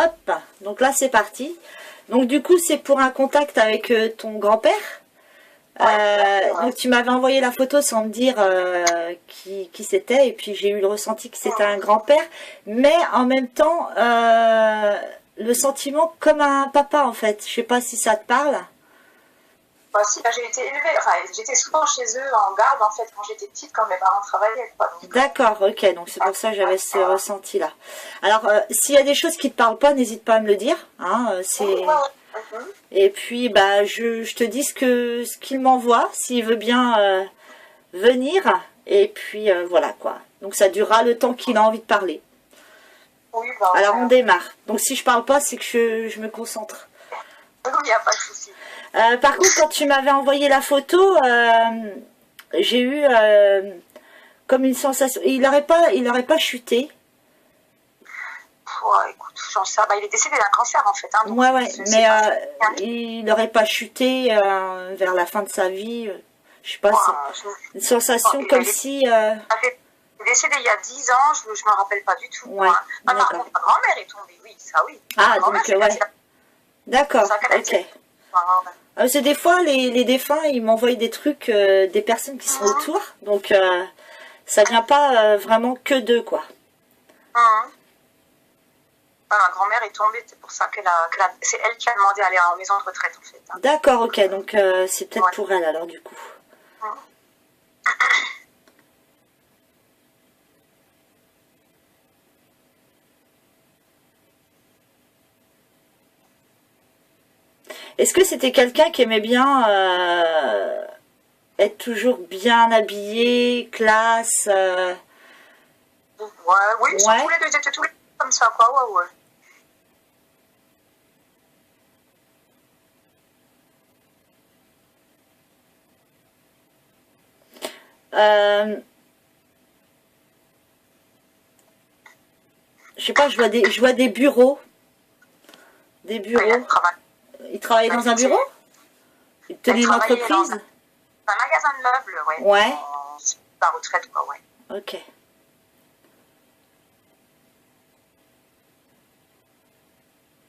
Hop, donc là c'est parti. Donc du coup c'est pour un contact avec ton grand-père. Donc tu m'avais envoyé la photo sans me dire qui c'était, et puis j'ai eu le ressenti que c'était un grand-père, mais en même temps le sentiment comme un papa en fait. Je sais pas si ça te parle. Bah, si, bah, j'ai été élevée, enfin, j'étais souvent chez eux en garde en fait quand j'étais petite, quand mes parents travaillaient. D'accord, ok, donc c'est pour ça que j'avais ce ressenti-là. Alors, s'il y a des choses qui ne te parlent pas, n'hésite pas à me le dire. Hein, et puis, bah, je te dis ce qu'il m'envoie, s'il veut bien venir. Et puis, voilà, quoi. Donc, ça durera le temps qu'il a envie de parler. Oui, bah, alors, on démarre. Donc, si je parle pas, c'est que je me concentre. Il n'y a pas de souci. Par contre, quand tu m'avais envoyé la photo, j'ai eu comme une sensation. Il n'aurait pas chuté. Ouais, écoute, j'en sais pas. Il est décédé d'un cancer en fait. Hein, donc ouais, mais il n'aurait pas chuté vers la fin de sa vie. Je sais pas, c'est une sensation comme si. Il est décédé il y a 10 ans, je ne me rappelle pas du tout. Ouais, par contre, ma grand-mère est tombée, oui, ça oui. Ah, donc ouais. D'accord, ok. Parce que des fois, les défunts, ils m'envoient des trucs des personnes qui sont autour. Donc, ça vient pas vraiment que d'eux, quoi. Ma grand-mère est tombée, c'est pour ça c'est elle qui a demandé à aller en maison de retraite, en fait. Hein. D'accord, ok. Donc, c'est peut-être pour elle, alors, du coup. Est-ce que c'était quelqu'un qui aimait bien être toujours bien habillé, classe oui, ils étaient tous les deux comme ça, quoi, ouais. Je sais pas, je vois des bureaux. Des bureaux. Il travaillait dans un bureau? Il tenait une entreprise? Dans un magasin de meubles, ouais. Ouais. La retraite, quoi, ouais. Ok.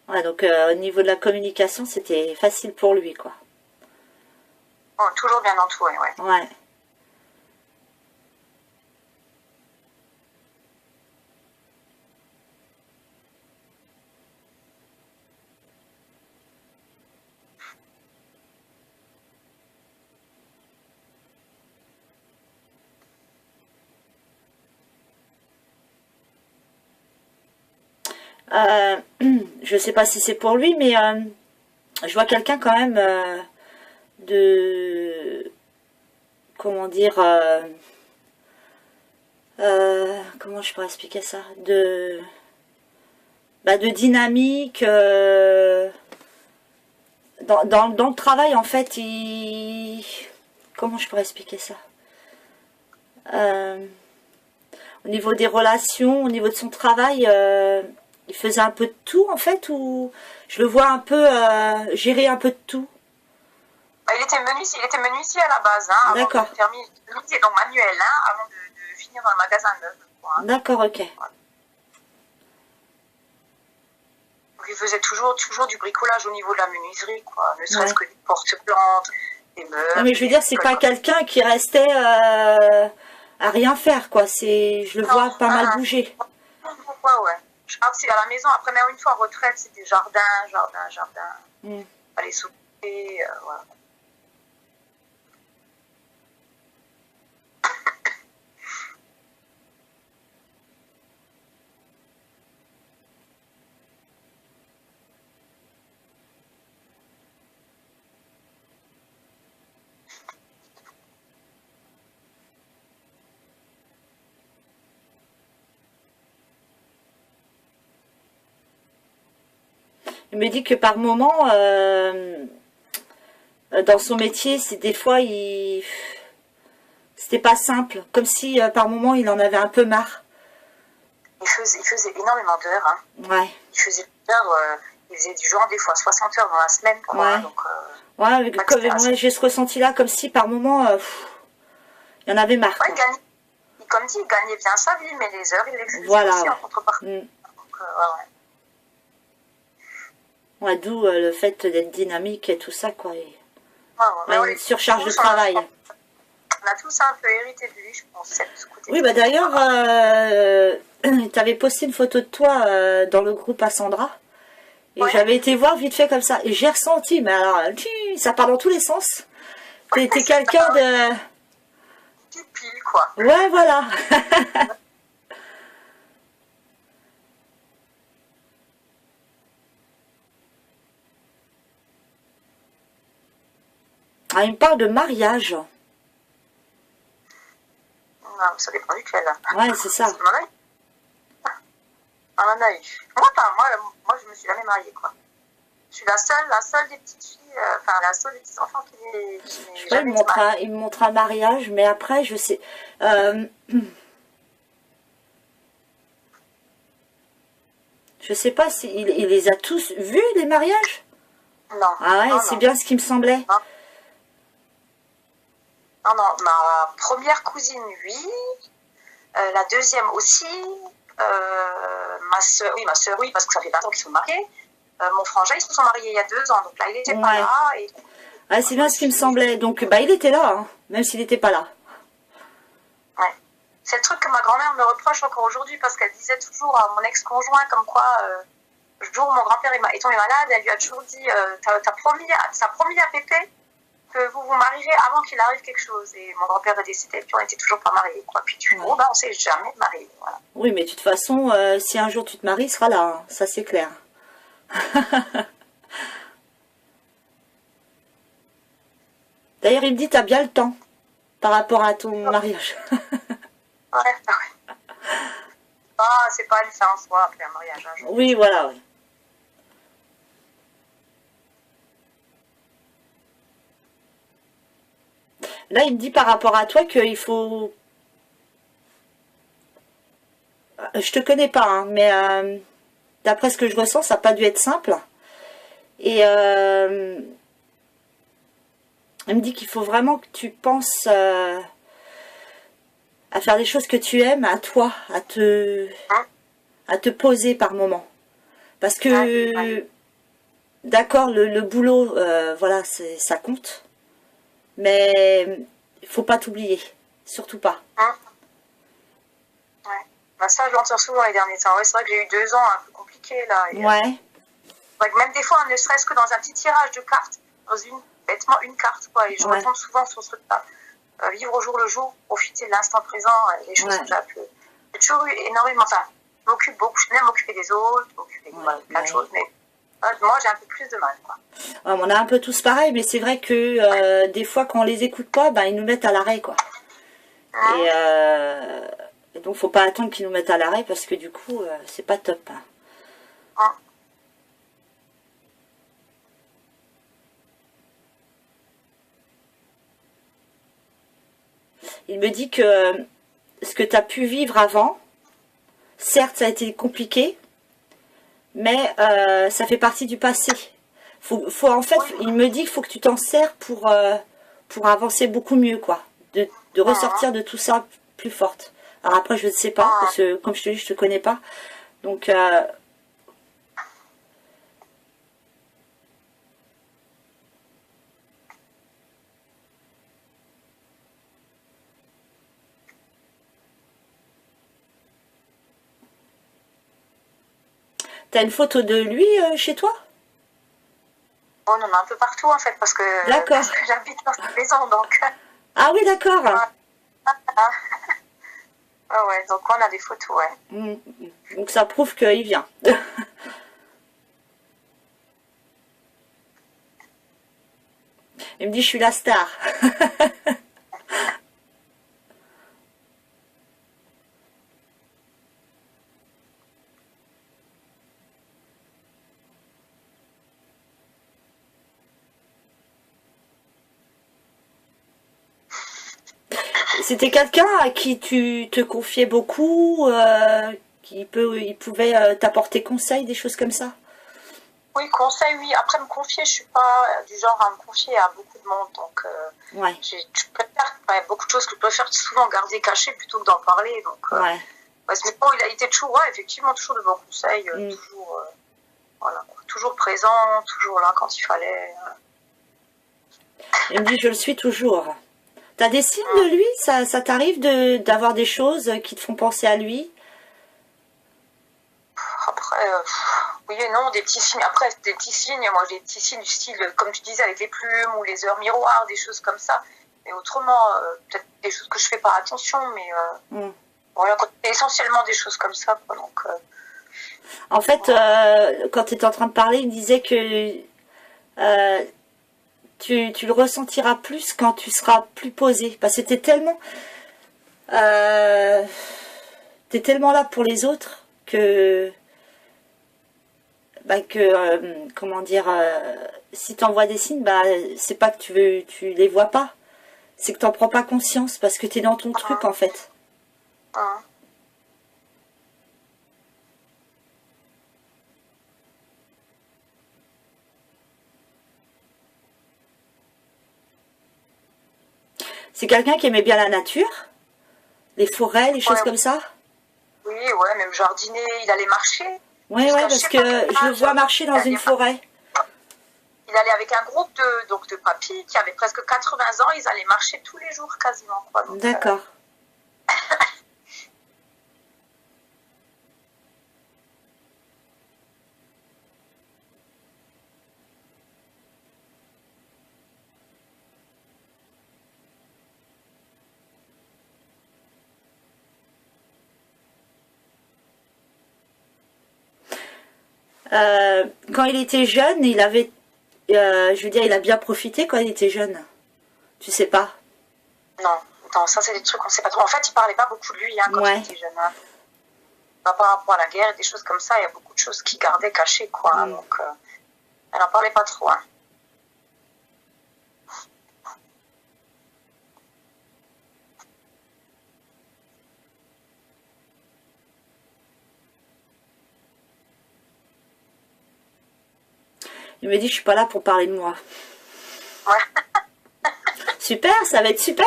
Ouais, donc au niveau de la communication, c'était facile pour lui, quoi. Oh, toujours bien entouré, ouais. Ouais. Je sais pas si c'est pour lui, mais je vois quelqu'un quand même de... Comment dire... comment je pourrais expliquer ça? De dynamique. Dans le travail, en fait, comment je pourrais expliquer ça? Au niveau des relations, au niveau de son travail... il faisait un peu de tout en fait, ou je le vois un peu gérer un peu de tout. Il était menuisier à la base, hein, d'accord. Menuisier, donc manuel, hein, avant de finir dans le magasin de meubles. Hein. D'accord, ok. Ouais. Donc il faisait toujours du bricolage au niveau de la menuiserie, quoi, ne serait-ce que des porte-plantes, des meubles. Non, mais je veux dire, c'est pas quelqu'un qui restait à rien faire, quoi. Je le vois pas mal bouger. Ouais. C'est à la maison, après même une fois en retraite, c'était jardin. Aller souper, voilà. Il me dit que par moment, dans son métier, des fois, c'était pas simple. Comme si par moment, il en avait un peu marre. Il faisait énormément d'heures. Hein. Ouais. Il faisait du genre des fois 60 heures dans la semaine. Quoi, ouais. Hein, donc, ouais, j'ai ce ressenti-là, comme si par moment, il y en avait marre. Ouais, comme dit, il gagnait bien sa vie, mais les heures, il les faisait voilà, aussi en contrepartie. Donc, ouais. Ouais, d'où le fait d'être dynamique et tout ça, quoi. Et, Mais une surcharge de travail. On a tous un peu hérité de lui, je pense, ce côté. Oui, bah d'ailleurs, tu avais posté une photo de toi dans le groupe à Sandra. Et j'avais été voir vite fait comme ça. Et j'ai ressenti, mais alors, ça part dans tous les sens. T'es quelqu'un de... Petite pile, quoi. Ouais, voilà. Ah, il me parle de mariage. Non, ça dépend duquel. Ouais, c'est ça. On en a eu. Moi, je me suis jamais mariée, quoi. Je suis la seule des petites filles, enfin, la seule des petits enfants qui n'est jamais mariée. Il me montre un mariage, mais après, je sais... je sais pas s'il il les a tous vus, les mariages. Non. Ah ouais, c'est bien ce qui me semblait. Non. Non, ma première cousine, oui. La deuxième aussi. Ma soeur, oui, parce que ça fait 20 ans qu'ils sont mariés. Mon frangin, ils se sont mariés il y a 2 ans. Donc là, il n'était pas là. Et... Ah, c'est bien ce qui me semblait. Donc, bah, il était là, hein, même s'il n'était pas là. Ouais. C'est le truc que ma grand-mère me reproche encore aujourd'hui, parce qu'elle disait toujours à mon ex-conjoint comme quoi, le jour où mon grand-père est tombé malade, elle lui a toujours dit ça a promis à Pépé que vous vous marierez avant qu'il arrive quelque chose. Et mon grand-père est décédé, puis on n'était toujours pas mariés, quoi. Puis du coup, bah, on ne s'est jamais mariés. Voilà. Oui, mais de toute façon, si un jour tu te maries, il sera là, hein. Ça c'est clair. D'ailleurs, il me dit, t'as bien le temps par rapport à ton mariage. Ouais. Ah, c'est pas une fin en soi après un mariage. Hein, oui, voilà, oui. Là, il me dit par rapport à toi qu'il faut... Je te connais pas, hein, mais d'après ce que je ressens, ça n'a pas dû être simple. Et il me dit qu'il faut vraiment que tu penses à faire des choses que tu aimes, à toi, à te poser par moment. Parce que, d'accord, le boulot, voilà, ça compte. Mais il faut pas t'oublier, surtout pas. Ouais. Bah ça, je l'entends souvent les derniers temps. Ouais, c'est vrai que j'ai eu 2 ans un peu compliqués là. Et, ouais. Même des fois, ne serait-ce que dans un petit tirage de cartes, bêtement une carte, quoi. Et je retombe souvent sur ce truc-là. Vivre au jour le jour, profiter de l'instant présent, les choses sont déjà plus. J'ai toujours eu énormément. Enfin, je m'occupe beaucoup, je n'aime m'occuper des autres, m'occuper de plein de choses, mais. Moi, j'ai un peu plus de mal, quoi. On a un peu tous pareil, mais c'est vrai que des fois, quand on les écoute pas, ben, ils nous mettent à l'arrêt, quoi. Et donc, faut pas attendre qu'ils nous mettent à l'arrêt parce que du coup, c'est pas top. Hein. Il me dit que ce que tu as pu vivre avant, certes, ça a été compliqué, mais ça fait partie du passé. En fait, il me dit qu'il faut que tu t'en sers pour avancer beaucoup mieux, quoi. De ressortir de tout ça plus forte. Alors après, je ne sais pas, parce que comme je te dis, je ne te connais pas. Donc, t'as une photo de lui chez toi? On en a un peu partout en fait, parce que j'habite dans cette maison, donc. Ah oui, d'accord. Ah ouais, donc on a des photos, ouais. Donc ça prouve qu'il vient. Il me dit, je suis la star. C'était quelqu'un à qui tu te confiais beaucoup, il pouvait t'apporter conseil, des choses comme ça? Oui, conseil, oui. Après, me confier, je suis pas du genre à me confier à beaucoup de monde. Donc, je préfère beaucoup de choses que je préfère souvent garder cachées plutôt que d'en parler. Donc, parce que bon, il a été toujours, effectivement, toujours de bons conseils. Toujours, voilà, toujours présent, toujours là quand il fallait. Il me dit, je le suis toujours. T'as des signes de lui? Ça t'arrive d'avoir des choses qui te font penser à lui? Après, oui et non, des petits signes. Après, des petits signes, moi j'ai des petits signes du style, comme tu disais, avec les plumes ou les heures miroirs, des choses comme ça. Mais autrement, peut-être des choses que je fais pas attention, mais voilà, essentiellement des choses comme ça, quoi. Donc, en fait, quand tu étais en train de parler, il me disait que tu le ressentiras plus quand tu seras plus posé. Parce que t'es tellement là pour les autres que comment dire, si tu envoies des signes, c'est pas que tu les vois pas, c'est que t'en prends pas conscience parce que tu es dans ton truc en fait. C'est quelqu'un qui aimait bien la nature, les forêts, les choses comme ça. Oui, ouais, même jardiner, il allait marcher. Oui, parce que je le vois marcher dans une forêt. Il allait avec un groupe de papis qui avaient presque 80 ans, ils allaient marcher tous les jours quasiment. D'accord. Quand il était jeune, il avait, je veux dire, il a bien profité quand il était jeune. Tu sais pas? Non, ça c'est des trucs qu'on sait pas trop. En fait, il parlait pas beaucoup de lui quand il était jeune. Par rapport à la guerre et des choses comme ça, il y a beaucoup de choses qu'il gardait cachées, quoi. Donc, elle en parlait pas trop. Il me dit, je suis pas là pour parler de moi. Ouais. Super, ça va être super.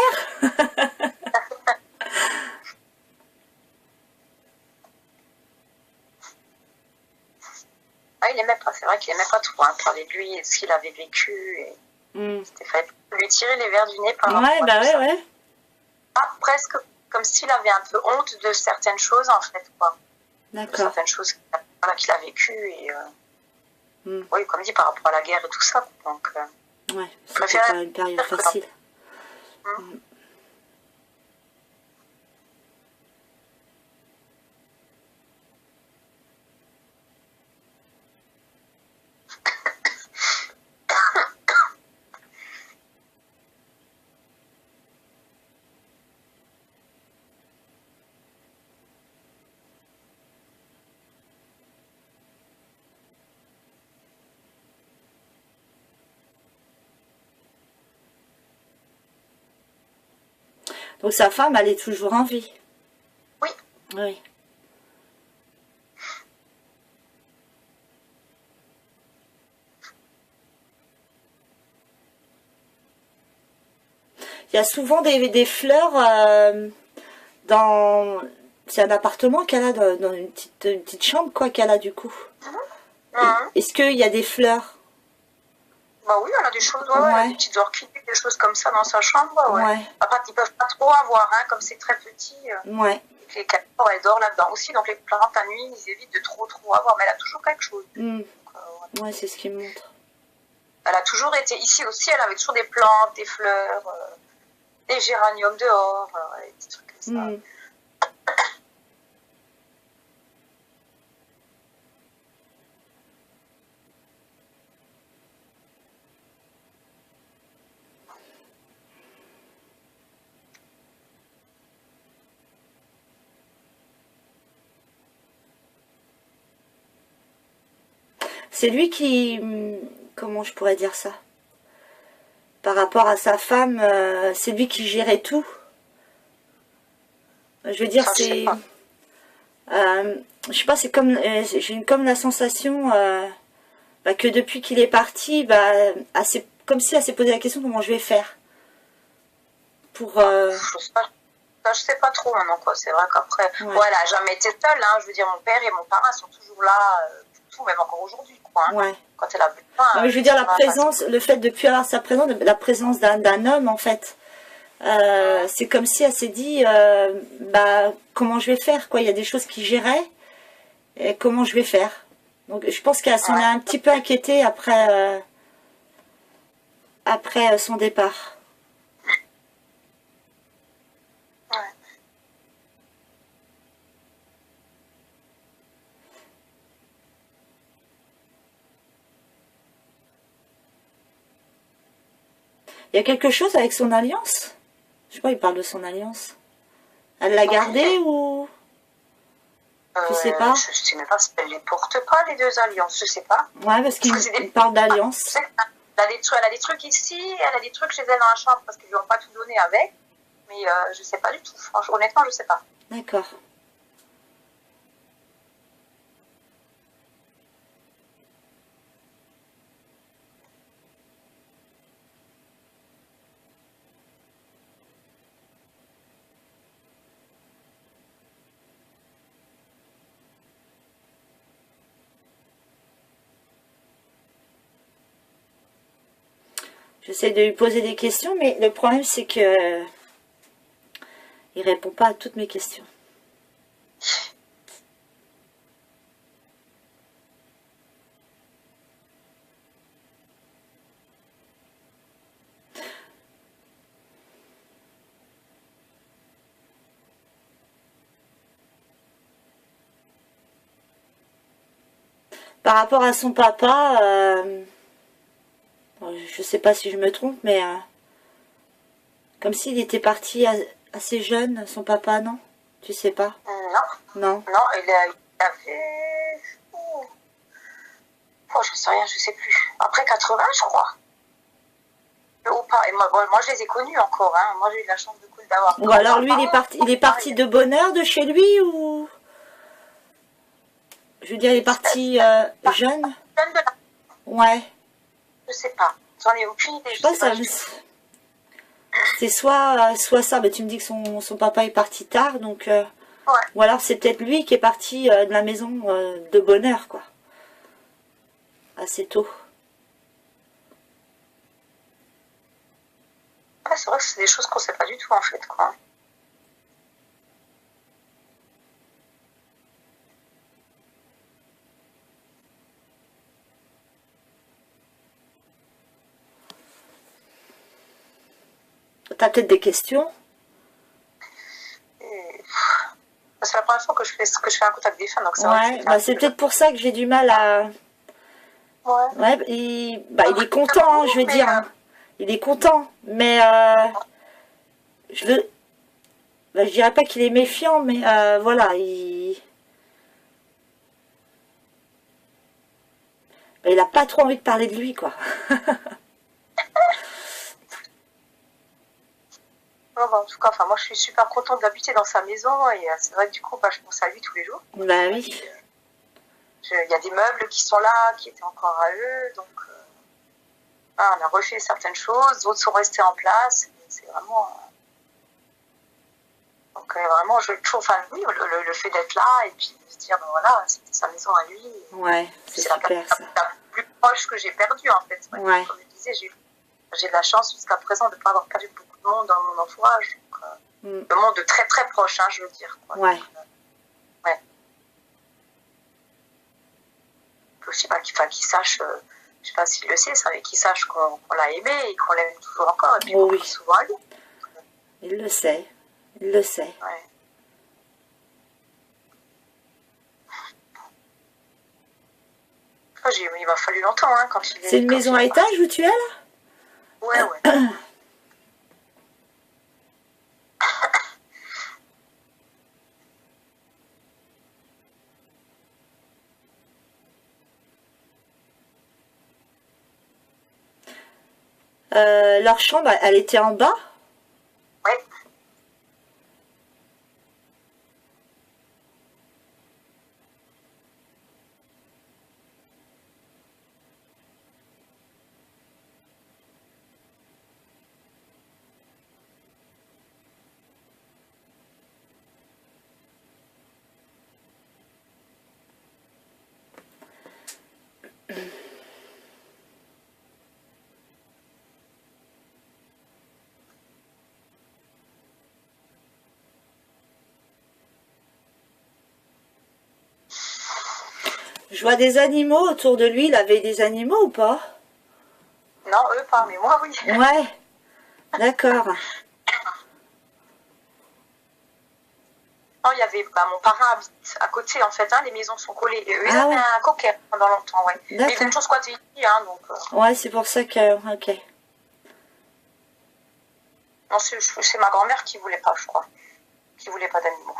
Il aimait pas, c'est vrai qu'il aimait pas trop parler de lui et de ce qu'il avait vécu. Et c'était fait lui tirer les vers du nez par rapport à tout ça. Ouais. Presque comme s'il avait un peu honte de certaines choses, en fait, quoi. D'accord. Certaines choses qu'il a vécues et oui, comme dit, par rapport à la guerre et tout ça. Donc, ouais, c'était pas une période facile. Donc sa femme, elle est toujours en vie. Oui. Oui. Il y a souvent des fleurs dans... C'est un appartement qu'elle a dans une petite chambre, quoi, qu'elle a du coup. Est-ce qu'il y a des fleurs? Bah oui, elle a des choses, des petites orchidées, des choses comme ça dans sa chambre. Après, ils peuvent pas trop avoir, comme c'est très petit. Les capteurs, elle dort là-dedans aussi, donc les plantes à nuit, ils évitent de trop avoir, mais elle a toujours quelque chose. Ouais, c'est ce qu'il me montre. Elle a toujours été ici aussi, elle avait toujours des plantes, des fleurs, des géraniums dehors, des trucs comme ça. C'est lui qui... Comment je pourrais dire ça? Par rapport à sa femme, c'est lui qui gérait tout. Je veux dire, c'est... je sais pas, c'est comme... J'ai comme la sensation que depuis qu'il est parti, comme si elle s'est posé la question comment je vais faire. Pour... Je sais pas trop maintenant, quoi. C'est vrai qu'après... elle a jamais été seule, je veux dire, mon père et mon parrain sont toujours là... tout, même encore aujourd'hui, quoi. Hein. Ouais. Quand elle a besoin. Non, mais je veux dire, la présence, le fait de plus avoir sa présence, la présence d'un homme, en fait. C'est comme si elle s'est dit, bah, comment je vais faire, quoi. Il y a des choses qui géraient, et comment je vais faire. Donc, je pense qu'elle s'en est un petit peu inquiétée après son départ. Ouais. Il y a quelque chose avec son alliance? Je sais pas, il parle de son alliance. Elle l'a gardée ou... Tu sais pas? Je sais même pas si elle les porte pas, les deux alliances, je sais pas. Ouais, parce qu'il parle d'alliance. Je sais elle a des trucs ici, elle a des trucs chez elle dans la chambre parce qu'ils lui ont pas tout donné avec. Mais je sais pas du tout. Franchement, honnêtement, je sais pas. D'accord. J'essaie de lui poser des questions, mais le problème c'est que il répond pas à toutes mes questions. Par rapport à son papa, je sais pas si je me trompe, mais comme s'il était parti assez jeune, son papa, non? Tu sais pas? Non. Non. Non, il avait... Oh, je sais rien, je sais plus. Après 80, je crois. Ou pas. Et moi, je les ai connus encore. Hein. Moi, j'ai eu la chance d'avoir... Ou alors lui, il est parti de bonne heure de chez lui ou... Je veux dire, il est parti jeune? Jeune de la... Ouais. Je sais pas. J'en ai aucune idée. Je sais pas, c'est soit ça, mais tu me dis que son papa est parti tard, donc... Ouais. Ou alors c'est peut-être lui qui est parti de la maison de bonne heure, quoi. Assez tôt. Ouais, c'est vrai que c'est des choses qu'on sait pas du tout, en fait, quoi. T'as peut-être des questions? C'est la première fois que je fais un contact défunt, donc c'est ouais, bah c'est peut-être pour ça que j'ai du mal à... Ouais. Ouais, il est content, je veux dire. Hein. Il est content, mais je dirais pas qu'il est méfiant, mais voilà, il a pas trop envie de parler de lui, quoi. Non, bah, en tout cas, moi je suis super contente d'habiter dans sa maison et c'est vrai que du coup, je pense à lui tous les jours. Bah oui. Il y a des meubles qui sont là, qui étaient encore à eux, donc on a refait certaines choses, d'autres sont restés en place. C'est vraiment. Donc vraiment, je trouve, enfin oui, le fait d'être là et puis de se dire, ben voilà, c'était sa maison à lui. Ouais, c'est super ça. La plus proche que j'ai perdue en fait. Ouais. Comme je disais, j'ai de la chance jusqu'à présent de ne pas avoir perdu beaucoup de monde dans mon entourage. Donc, le monde de très très proche, hein, je veux dire. Quoi. Ouais. Donc, ouais. Aussi, qu'il sache, je sais pas s'il le sait, ça, mais qu'il sache qu'on l'a aimé et qu'on l'aime toujours encore et puis qu'on pense souvent à lui. Il le sait. Il le sait. Ouais. Il m'a fallu longtemps hein, quand il est. C'est une maison à étage où tu es là? Ouais, ouais. Leur chambre, elle était en bas? Ouais. Je vois des animaux autour de lui. Il avait des animaux ou pas? Non, eux pas, mais moi oui. Ouais, d'accord. Non, il y avait, mon parrain habite à côté en fait, hein, les maisons sont collées. Et eux, ils Ah avaient ouais, un cocker pendant longtemps, ouais. Mais ils d'accord. viennent tous squatter ici, hein, donc. Ouais, c'est pour ça que... Ok. Non, c'est ma grand-mère qui voulait pas, je crois. Qui voulait pas d'animaux.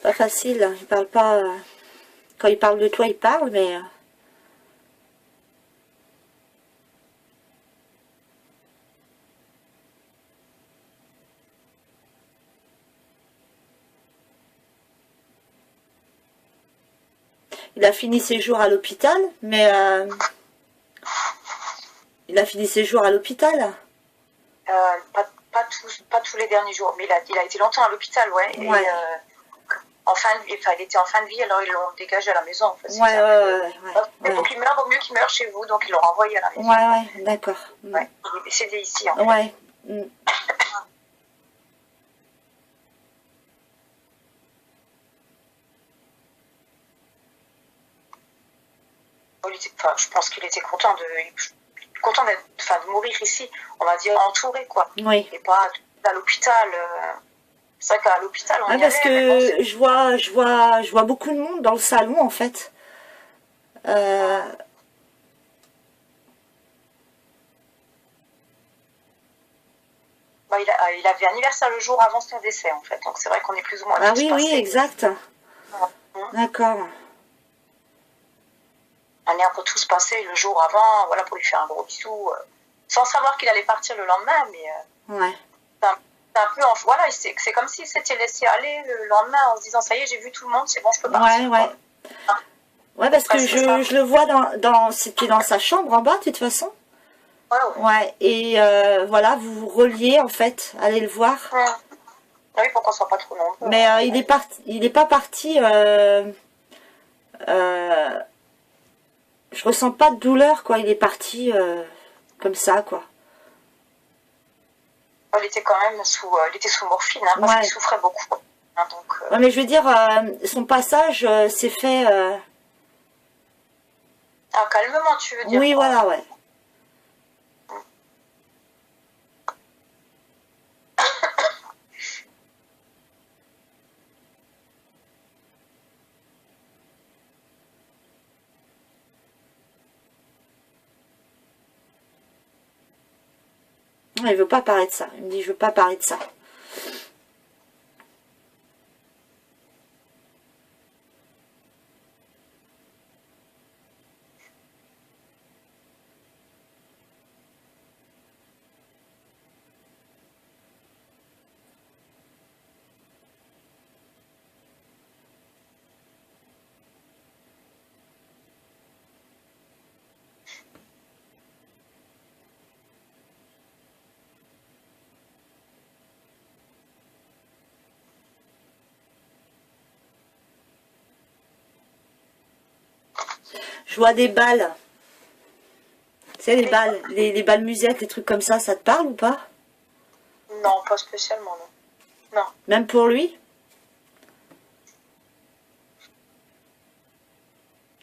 Pas facile, hein. Il parle pas... Quand il parle de toi, il parle, mais... Il a fini ses jours à l'hôpital, mais... Il a fini ses jours à l'hôpital. Pas tous les derniers jours, mais il a été longtemps à l'hôpital, ouais. Ouais. Et il était en fin de vie, alors ils l'ont dégagé à la maison. En fait, Ouais. Donc il meurt, vaut mieux qu'il meure chez vous, donc ils l'ont renvoyé à la maison. Ouais, d'accord. Ouais, il est décédé ici, en fait. Ouais. Je pense qu'il était content de mourir ici, on va dire entouré, quoi. Oui. Et pas à l'hôpital. C'est vrai qu'à l'hôpital, on y parce allait, que bon, je vois beaucoup de monde dans le salon, en fait. il avait anniversaire le jour avant son décès, en fait. Donc c'est vrai qu'on est plus ou moins Ah tous oui, passés. exact. D'accord. On est un peu tous passés le jour avant, voilà, pour lui faire un gros bisou, sans savoir qu'il allait partir le lendemain, mais Ouais. c'est un peu, voilà, c'est comme s'il s'était laissé aller le lendemain en se disant, ça y est, j'ai vu tout le monde, c'est bon, je peux partir. Ouais. Ouais, parce que je le vois c'était dans sa chambre en bas, de toute façon. Ouais, et voilà, vous vous reliez, en fait, allez le voir. Oui, pour qu'on soit pas trop nombreux. Mais il est pas parti... je ressens pas de douleur, quoi. Il est parti comme ça, quoi. Il était quand même il était sous morphine, hein, parce qu'il souffrait beaucoup. Hein, donc, ouais, mais je veux dire, son passage s'est fait... Ah, calmement, tu veux dire? Oui, voilà, ouais. Il veut pas parler de ça. Il me dit, je veux pas parler de ça. Je vois des balles. Tu sais, les balles, les balles musettes, les trucs comme ça te parle ou pas? Non, pas spécialement, non. Non. Même pour lui?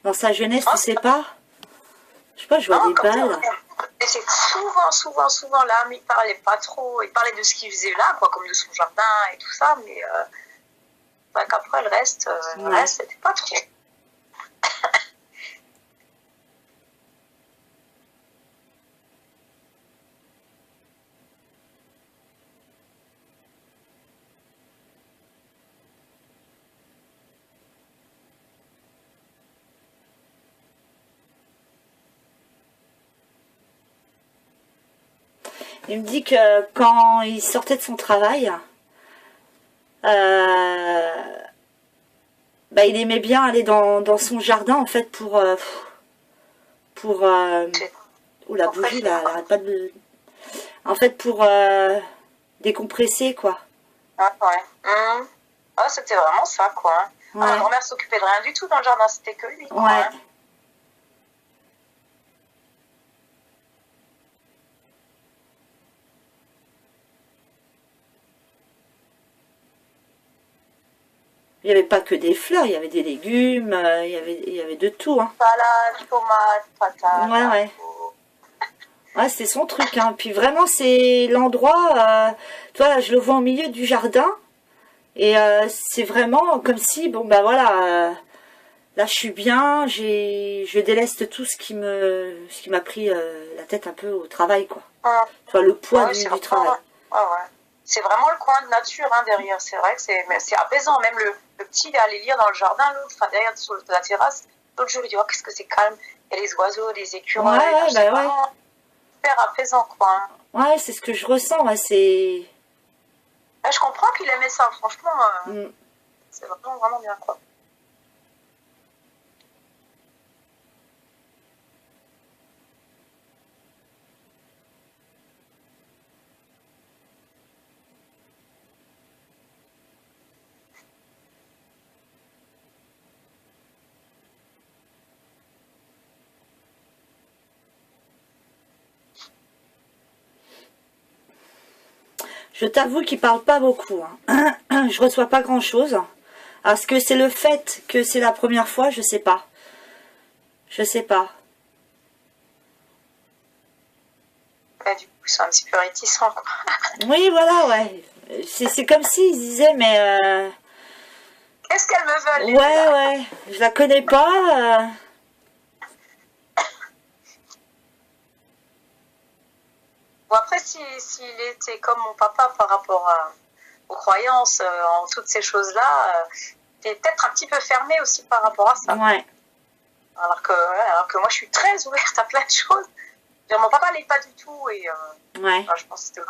Dans sa jeunesse, tu sais pas? Je sais pas, je vois des balles. Et c'est souvent là, mais il parlait pas trop. Il parlait de ce qu'il faisait là, quoi, comme de son jardin et tout ça, mais qu'après le reste, c'était pas trop. Il me dit que quand il sortait de son travail, il aimait bien aller dans son jardin, en fait, pour... Ouh, la bougie, là, elle arrête pas de... En fait, pour décompresser, quoi. Ah, ouais. Ah, c'était vraiment ça, quoi. Hein. Ah, ma Ouais. grand-mère s'occupait de rien du tout dans le jardin, c'était que lui, quoi. Ouais. Hein. Il n'y avait pas que des fleurs, il y avait des légumes, il y avait de tout, hein. Salade, tomate, patate. Ouais, ouais. Ouais, c'est son truc, hein. Puis vraiment, c'est l'endroit, toi, je le vois au milieu du jardin, et c'est vraiment comme si, bon, bah voilà, là, je suis bien, je déleste tout ce qui m'a pris la tête un peu au travail, quoi. Tu vois, le poids Ouais, du travail. Ouais, ouais. C'est vraiment le coin de nature hein, derrière. C'est vrai que c'est apaisant. Même le petit, il est allé lire dans le jardin, l'autre, enfin derrière sur la terrasse. L'autre jour, il dit oh, qu'est-ce que c'est calme. Il y a les oiseaux, les Ouais, écureuils. ouais, C'est bah ouais. vraiment super apaisant, quoi. Hein. Ouais, c'est ce que je ressens, ouais, c'est... Là, je comprends qu'il aimait ça, franchement. Mm. C'est vraiment, vraiment bien, quoi. Je t'avoue qu'il parle pas beaucoup, hein. Je reçois pas grand-chose. Est-ce que c'est le fait que c'est la première fois? Je sais pas. Je sais pas. Ouais, du coup, ils sont un petit peu réticents, quoi. Oui, voilà, ouais. C'est comme s'ils disaient, mais... Qu'est-ce qu'elles me veulent, les ouais, là ouais, je la connais pas. Bon, après, s'il était comme mon papa par rapport aux croyances, en toutes ces choses-là, il est peut-être un petit peu fermé aussi par rapport à ça. Ouais. Alors que moi, je suis très ouverte à plein de choses. Mon papa l'est pas du tout et Ouais. je pense que c'était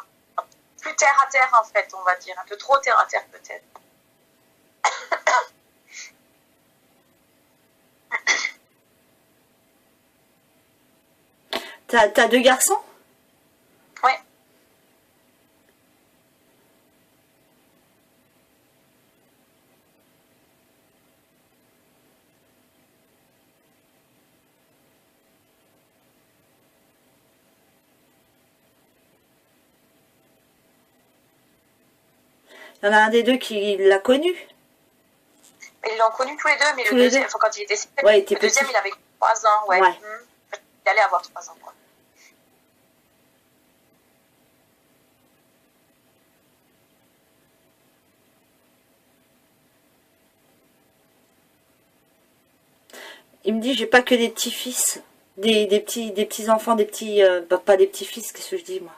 plus terre à terre en fait, on va dire. Un peu trop terre à terre peut-être. T'as deux garçons? Ouais. Il y en a un des deux qui l'a connu. Ils l'ont connu tous les deux, mais Tous le les deuxième, deux. enfin, quand il était Ouais, il était le deuxième, petit. il avait 3 ans, ouais. Ouais. Il allait avoir 3 ans, quoi. Il me dit, j'ai pas que des petits-fils. Des petits enfants, des petits... pas des petits-fils, qu'est-ce que je dis, moi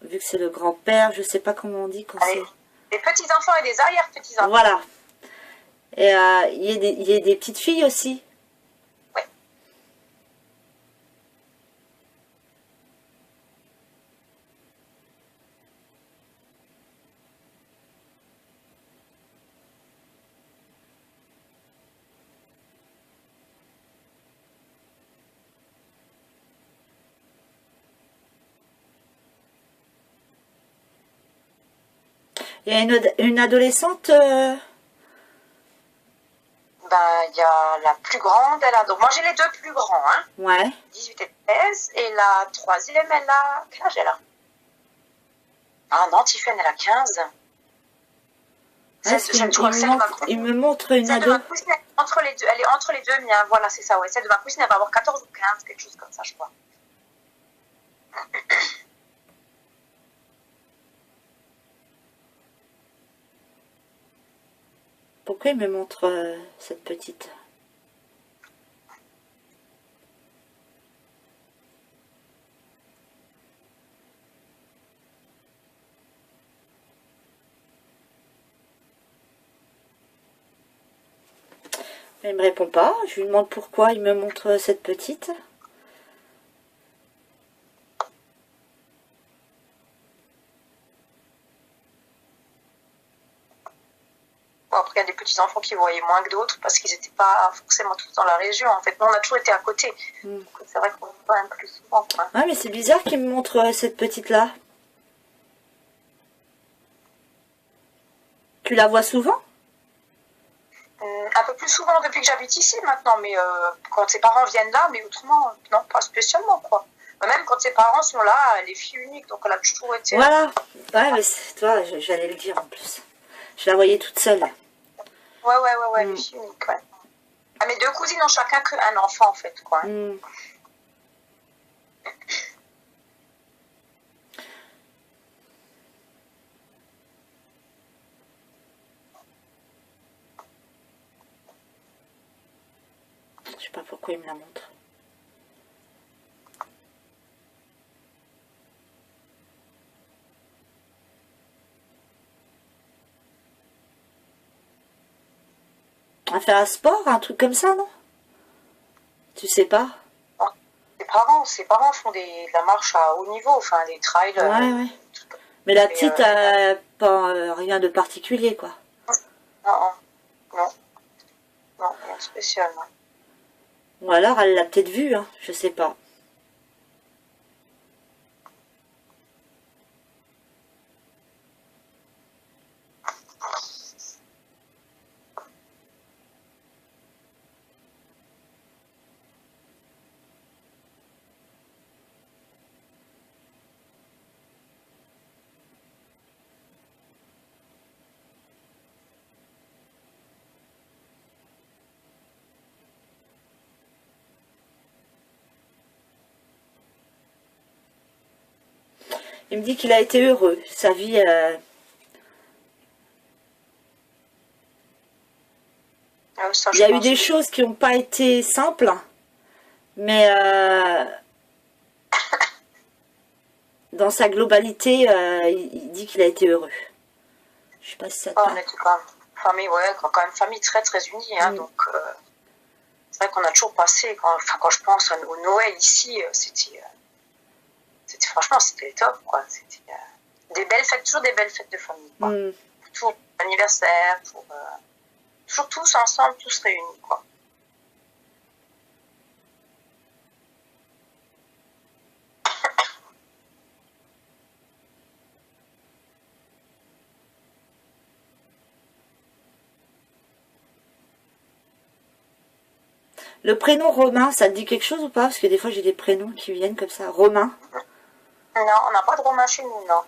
vu que c'est le grand-père, je sais pas comment on dit quand c'est... Des petits-enfants et des arrière-petits-enfants. Voilà. Et il y a des petites filles aussi. Ouais. Il y a une adolescente... Il y a la plus grande, elle a... Donc moi j'ai les deux plus grands, hein. Ouais. 18 et 13. Et la troisième, elle a... Quel âge elle a? Ah non, Tiffany, elle a 15. Il me montre une Celle de ado. ma cousine, elle est entre les deux. Elle est entre les deux miens. Voilà, c'est ça, ouais. Celle de ma cousine, elle va avoir 14 ou 15, quelque chose comme ça, je crois. Pourquoi il me montre cette petite? Il me répond pas. Je lui demande pourquoi il me montre cette petite. Bon, après, il y a des petits-enfants qui voyaient moins que d'autres parce qu'ils n'étaient pas forcément tous dans la région. En fait, nous, on a toujours été à côté. Donc, c'est vrai qu'on voit quand même plus souvent. Quoi. Ouais, mais c'est bizarre qu'il me montre cette petite-là. Tu la vois souvent? Un peu plus souvent depuis que j'habite ici maintenant, mais quand ses parents viennent là, mais autrement, non, pas spécialement, quoi. Même quand ses parents sont là, elle est fille unique, donc elle a toujours été... Voilà. Ouais, mais toi, j'allais le dire en plus. Je la voyais toute seule. Ouais, elle est fille unique, ouais. Ah, mes deux cousines ont chacun qu'un enfant, en fait, quoi. Je sais pas pourquoi il me la montre. À faire un sport, un truc comme ça, non? Tu sais pas? Ses parents font de la marche à haut niveau, enfin des trails. Ouais. Mais la petite a pas rien de particulier, quoi. Non, rien de spécial. Non. Ou alors elle l'a peut-être vu, hein, je sais pas. Il me dit qu'il a été heureux. Sa vie... Ça, il y a eu des choses qui n'ont pas été simples. Mais dans sa globalité, il dit qu'il a été heureux. Je sais pas si ça te parle. On était quand même famille, quand même famille très très unie. Hein, donc, c'est vrai qu'on a toujours passé, quand je pense au Noël ici, c'était franchement, c'était top, quoi. C'était des belles fêtes, toujours des belles fêtes de famille, quoi. Pour tout l'anniversaire, toujours tous ensemble, tous réunis, quoi. Le prénom Romain, ça te dit quelque chose ou pas? Parce que des fois j'ai des prénoms qui viennent comme ça. Romain? Non, on n'a pas de Romain chez nous, non.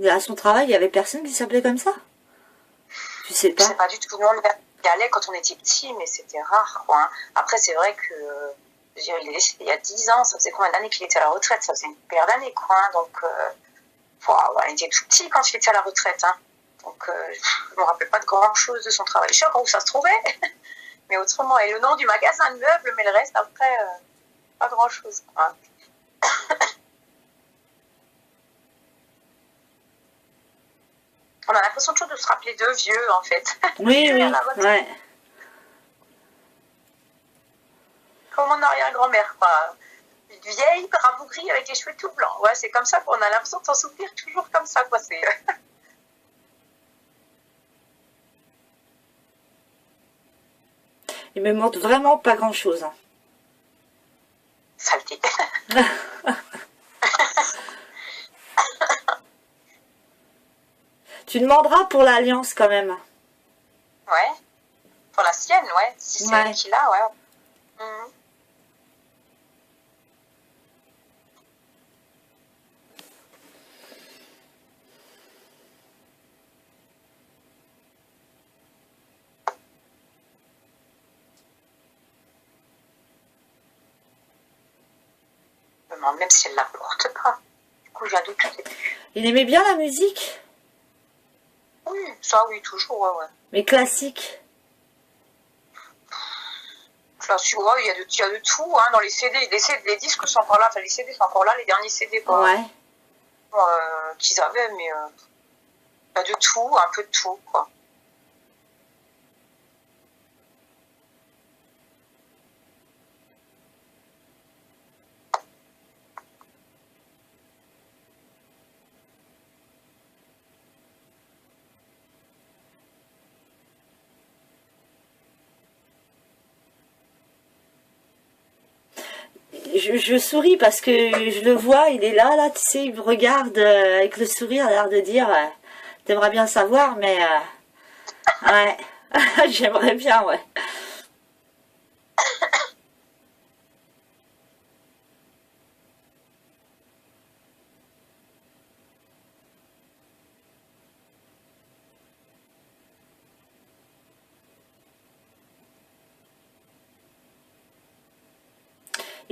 À son travail, il y avait personne qui s'appelait comme ça? Tu sais pas? Je sais pas du tout. Nous, on y allait quand on était petits, mais c'était rare, quoi. Hein. Après, c'est vrai que, je veux dire, il est décédé il y a 10 ans, ça faisait combien d'années qu'il était à la retraite? Ça faisait une paire d'années, quoi. Hein. Donc, il était tout petit quand il était à la retraite. Hein. Donc, je me rappelle pas de grand-chose de son travail. Je sais pas où ça se trouvait, mais autrement. Et le nom du magasin de meubles, mais le reste, après, pas grand-chose, quoi. On a l'impression toujours de se rappeler d'eux vieux, en fait. Oui, ouais. Comme mon arrière-grand-mère, quoi. Une vieille, rabougrie, avec les cheveux tout blancs. Ouais, c'est comme ça qu'on a l'impression de s'en souvenir toujours comme ça, quoi. C'est... Il me montre vraiment pas grand-chose. Hein. Saleté. Tu demanderas pour l'alliance quand même. Ouais. Pour la sienne, ouais. Si c'est elle qui l'a, ouais. Je me demande même si elle la porte pas. Du coup, j'ai un doute. Il aimait bien la musique? Oui, ça oui, toujours, ouais. Mais classique? Là, tu vois, il y a de tout, hein, dans les CD. Les disques sont encore là, enfin les CD sont encore là, les derniers CD quoi, Ouais. qu'ils avaient, mais il y a de tout, un peu de tout, quoi. Je souris parce que je le vois, il est là, tu sais, il me regarde avec le sourire, a l'air de dire t'aimerais bien savoir, mais ouais, j'aimerais bien, ouais.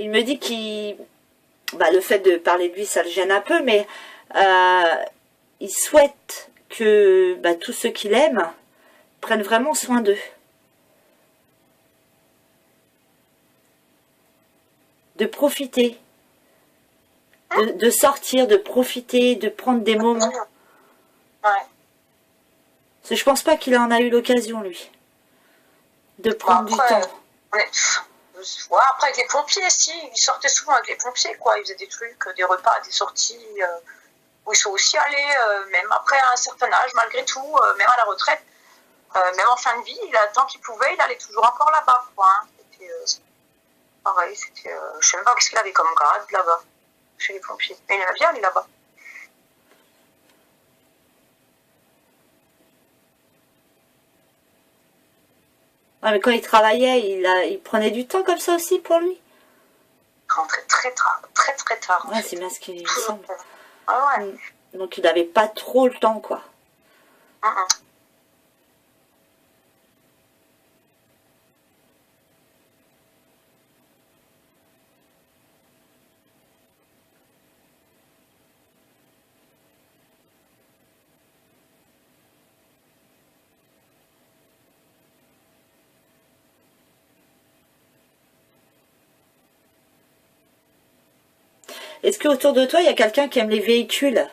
Il me dit qu'il, bah, le fait de parler de lui, ça le gêne un peu, mais il souhaite que bah, tous ceux qu'il aime prennent vraiment soin d'eux. De profiter. De sortir, de profiter, de prendre des moments. Ouais. Parce que je pense pas qu'il en a eu l'occasion, lui. De prendre Après, du temps. Ouais, après, avec les pompiers, si, ils sortaient souvent avec les pompiers, quoi. Ils faisaient des trucs, des repas, des sorties, où ils sont aussi allés, même après un certain âge, malgré tout, même à la retraite, même en fin de vie, tant qu'il pouvait, il allait toujours encore là-bas, quoi. Hein. C'était pareil, c'était, je sais même pas qu'est-ce qu'il avait comme grade là-bas, chez les pompiers. Mais il aimait bien aller là-bas. Ouais, mais quand il travaillait, il prenait du temps comme ça aussi pour lui. Il rentrait très tard, très très tard. Ouais, c'est bien ce qu'il me semble. Ah ouais. Donc il n'avait pas trop le temps, quoi. Est-ce que autour de toi, il y a quelqu'un qui aime les véhicules?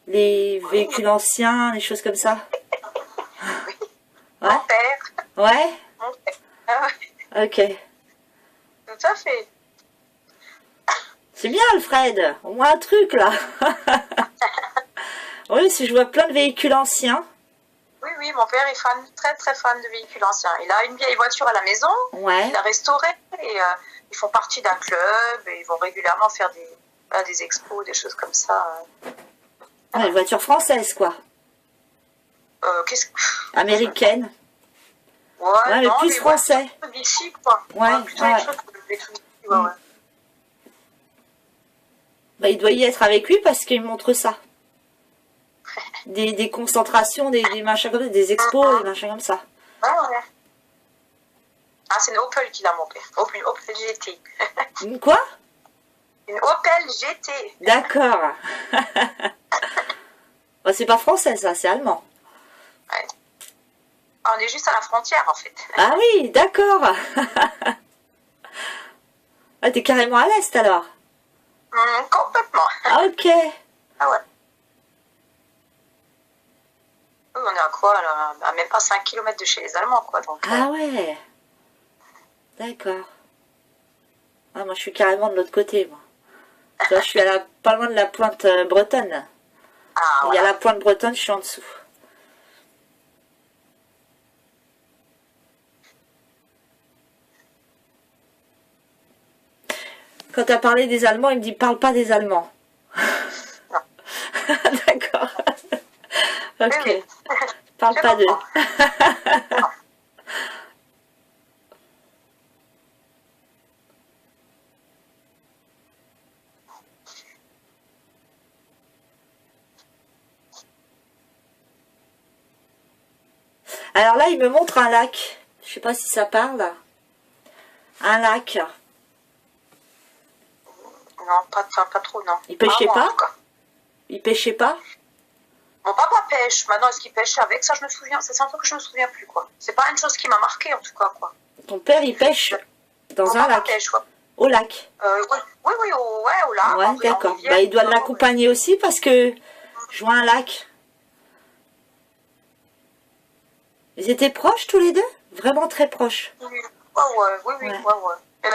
Les véhicules anciens, les choses comme ça? Ouais? Mon père. Ouais? Mon père. Ah ouais. Ok. Tout à fait. C'est bien, Alfred. Au moins un truc, là. Oui, si je vois plein de véhicules anciens. Oui, oui, mon père est fan, très très fan de véhicules anciens. Il a une vieille voiture à la maison, Ouais. il l'a restaurée et ils font partie d'un club et ils vont régulièrement faire des expos, des choses comme ça. Ouais, une voiture française, quoi. Qu'est-ce que... Américaine. Ouais, mais non, plus les français. voitures d'ici, quoi. Ouais, plutôt ouais. les trucs d'ici, ouais. Bah, il doit y être avec lui parce qu'il montre ça. Des concentrations, des machins comme ça, des expos, des machins comme ça. Ouais. Ah, c'est une Opel qu'il a, mon père. Une Opel GT. Une quoi? Une Opel GT. D'accord. Bah, c'est pas français, ça, c'est allemand. Ouais. Ah, on est juste à la frontière, en fait. Ah oui, d'accord. Ah, t'es carrément à l'est, alors. Complètement. Ah, ok. Ah ouais. Oui, on est à quoi, là? À même pas 5 km de chez les Allemands, quoi. Donc, Ah ouais. D'accord. Ah, moi, je suis carrément de l'autre côté, moi. Tu vois, je suis pas loin de la pointe bretonne. ah, Il y a voilà. la pointe bretonne, je suis en dessous. Quand tu as parlé des Allemands, il me dit parle pas des Allemands. Non. D'accord. Ok. Oui. Parle Je pas d'eux. comprends. Alors là, il me montre un lac. Je sais pas si ça parle. Un lac. Non, pas trop, non. Il pêchait moi, en pas tout cas. Il pêchait pas? Mon papa pêche. Maintenant, est-ce qu'il pêche avec? Ça, je me souviens. C'est un truc que je me souviens plus, quoi. C'est pas une chose qui m'a marqué, en tout cas, quoi. Ton père, il pêche Dans un lac. Marrakech, ouais. Au lac. Oui, oui, oui, au lac. Ouais, d'accord. Bah, il doit l'accompagner aussi parce que je vois un lac. Ils étaient proches tous les deux? Vraiment très proches. Oui, oui. Et même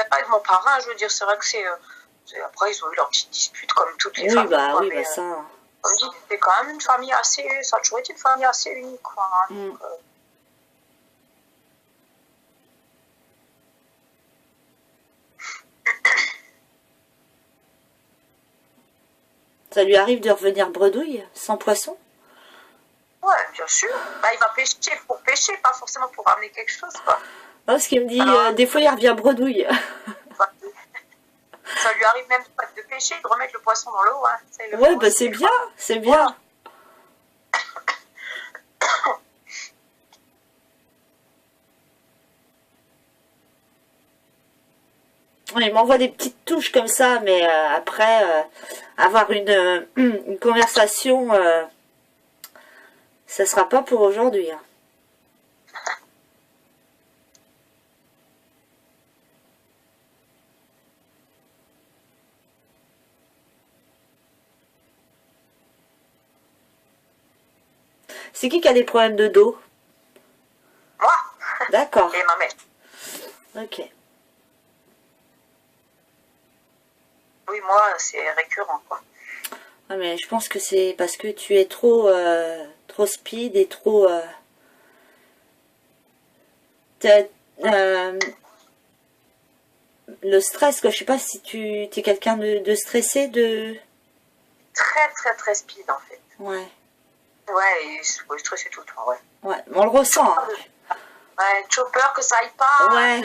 pas de mon parrain, je veux dire, c'est vrai que après, ils ont eu leur petite dispute comme toutes les familles. Bah quoi, oui, mais, bah ça. comme dit, c'était quand même une famille assez. Ça a toujours été une famille assez unique, quoi. Hein, donc, Ça lui arrive de revenir bredouille, sans poisson? ouais, bien sûr. Bah, il va pêcher pour pêcher, pas forcément pour ramener quelque chose, quoi. Oh, ce qu'il me dit, Alors, des fois il revient bredouille. ça lui arrive même pas de pêcher, de remettre le poisson dans l'eau. Hein. Ouais, bah c'est bien, c'est bien. Ouais, il m'envoie des petites touches comme ça, mais après, avoir une conversation, ça sera pas pour aujourd'hui. Hein. C'est qui a des problèmes de dos? Moi. D'accord. Et ma mère. Ok. Oui, moi, c'est récurrent, quoi. Ah, mais je pense que c'est parce que tu es trop speed et trop... le stress, quoi. Je sais pas si tu es quelqu'un de stressé, de... Très speed, en fait. Ouais. Ouais, et stressé tout le temps, ouais. Ouais, on le ressent. Hein. Ouais, chopper, que ça aille pas. Ouais.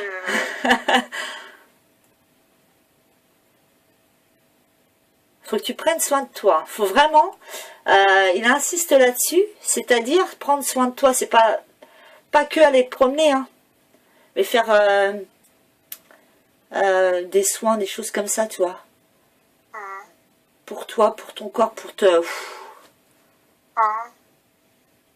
Faut que tu prennes soin de toi. Faut vraiment... il insiste là-dessus, c'est-à-dire prendre soin de toi. C'est pas que aller te promener, hein, mais faire des soins, des choses comme ça, tu vois. Pour toi, pour ton corps, pour te...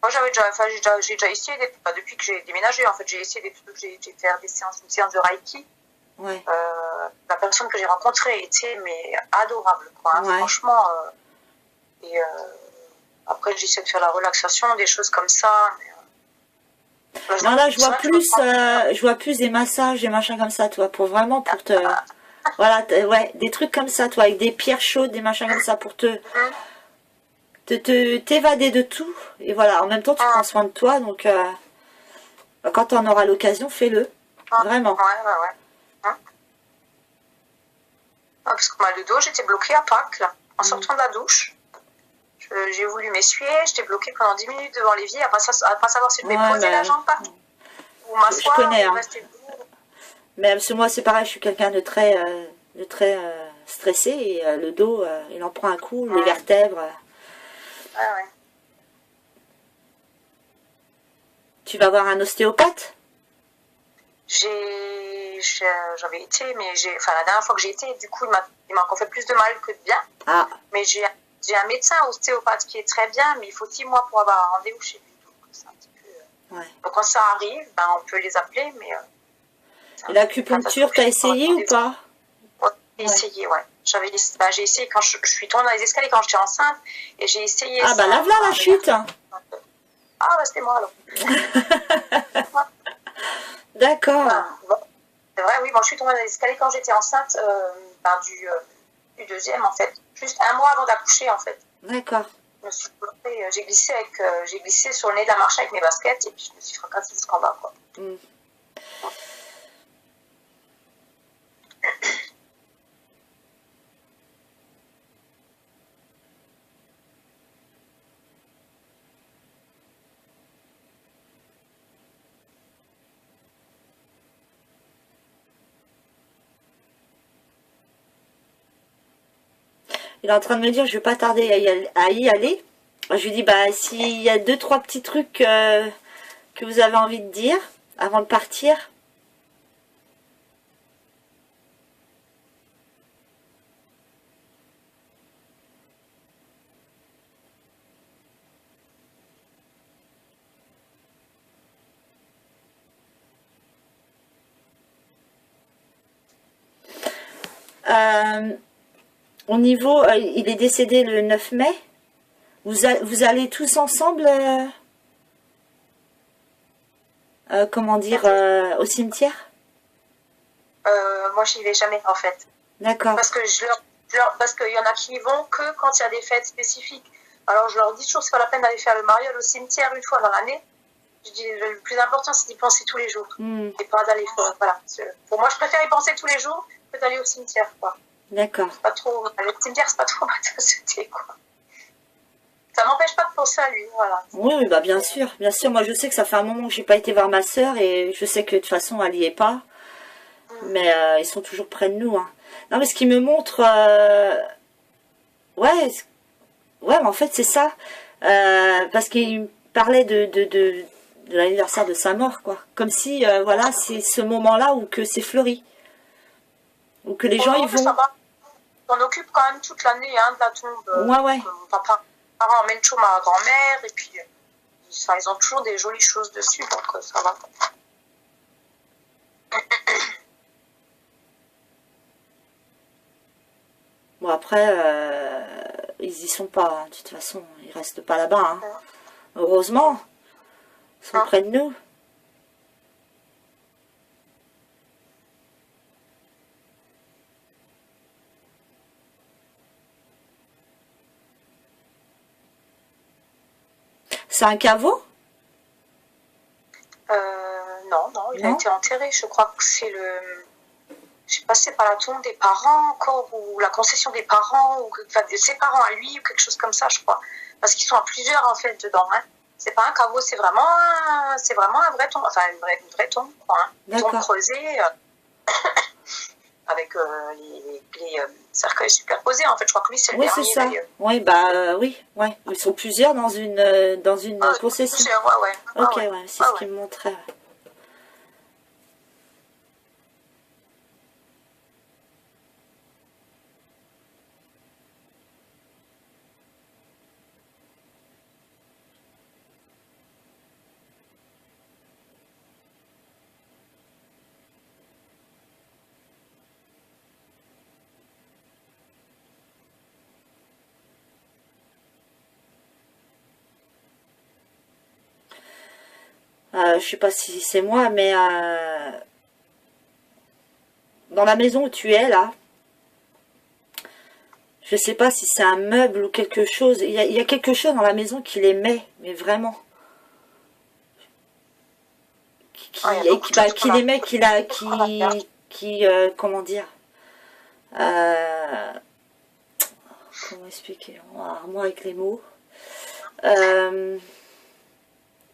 Moi, j'ai déjà essayé, depuis que j'ai déménagé, en fait, j'ai essayé des trucs, j'ai fait une séance de Reiki. Ouais. La personne que j'ai rencontrée était mais adorable, quoi. Hein, ouais. Franchement. Et après, j'essaie de faire la relaxation, des choses comme ça. Mais, non, là, je vois plus des massages, des machins comme ça, toi, pour vraiment, pour te... voilà, ouais, des trucs comme ça, toi, avec des pierres chaudes, des machins comme ça, pour t'évader de tout. Et voilà, en même temps, tu prends soin de toi, donc quand on aura l'occasion, fais-le. Vraiment. Ouais. Parce que le dos, j'étais bloquée à Pâques, là, en sortant de la douche. J'ai voulu m'essuyer, j'étais bloquée pendant 10 minutes devant l'évier, à pas savoir si je devais poser la jambe ou m'asseoir, je connais, ou hein. rester debout. Mais parce que moi, c'est pareil, je suis quelqu'un de très stressé, et le dos, il en prend un coup, les vertèbres. Ouais. Tu vas voir un ostéopathe? J'avais été, mais la dernière fois que j'ai été, du coup, il m'a encore fait plus de mal que de bien. Ah. Mais j'ai un médecin ostéopathe qui est très bien, mais il faut 6 mois pour avoir un rendez-vous chez lui. Donc, c'est un petit peu, ouais. Donc, quand ça arrive, on peut les appeler, mais... et l'acupuncture, t'as essayé ou pas? Ouais, j'ai essayé, ouais. J'ai essayé quand je suis tombée dans les escaliers quand j'étais enceinte, et j'ai essayé... Ah, bah là, voilà la chute. Ah, bah, c'était moi, alors. D'accord. C'est vrai, oui, moi je suis tombée dans les escaliers quand j'étais enceinte du deuxième, en fait. Juste un mois avant d'accoucher, en fait. D'accord. J'ai glissé sur le nez de la marche avec mes baskets, et puis je me suis fracassée jusqu'en bas, quoi. Il est en train de me dire, je vais pas tarder à y aller. Je lui dis, bah, s'il y a 2-3 petits trucs que vous avez envie de dire avant de partir. au niveau, il est décédé le 9 mai. Vous allez tous ensemble, comment dire, au cimetière? Moi, j'y vais jamais, en fait. D'accord. Parce que parce qu'il y en a qui y vont que quand il y a des fêtes spécifiques. Alors, je leur dis toujours, c'est pas la peine d'aller faire le mariole au cimetière une fois dans l'année. Je dis, le plus important, c'est d'y penser tous les jours. Et pas d'aller, voilà. Pour moi, je préfère y penser tous les jours que d'aller au cimetière, quoi. D'accord. Pas trop, le cimetière, c'est pas trop ma tasse de thé, quoi. Ça m'empêche pas de penser à lui, voilà. Oui, bah bien sûr, bien sûr. Moi, je sais que ça fait un moment que j'ai pas été voir ma sœur et je sais que de toute façon, elle y est pas. Mais ils sont toujours près de nous. Hein. Non, mais ce qui me montre, ouais, mais en fait, c'est ça, parce qu'il parlait de l'anniversaire de sa mort, quoi. Comme si, voilà, c'est ce moment-là où que c'est fleuri, où que les gens y vont. Ça va. On occupe quand même toute l'année, hein, de la tombe. Ouais. Mon papa emmène toujours ma grand-mère et puis ils ont toujours des jolies choses dessus, donc ça va. Bon, après, ils y sont pas, hein. De toute façon, ils restent pas là-bas. Hein. Heureusement, ils sont près de nous. C'est un caveau? Non, il a été enterré. Je crois que c'est le... Je sais pas si c'est pas la tombe des parents encore, ou la concession des parents, ou enfin, de ses parents à lui, ou quelque chose comme ça, je crois. Parce qu'ils sont à plusieurs, en fait, dedans. Hein. C'est pas un caveau, c'est vraiment un vrai tombe, enfin une vraie tombe, quoi. Hein. Une tombe creusée, avec les cercueils superposés, en fait. Je crois que lui, c'est le dernier. C'est ça. Oui, bah oui, ouais. Ils sont plusieurs dans une concession. Plusieurs, ouais. Ok, ouais, c'est ce qu'il me montrait. Je sais pas si c'est moi, mais dans la maison où tu es là, je sais pas si c'est un meuble ou quelque chose. Il y a quelque chose dans la maison qui les met, mais vraiment. Qui les met, comment dire, comment expliquer, moi avec les mots,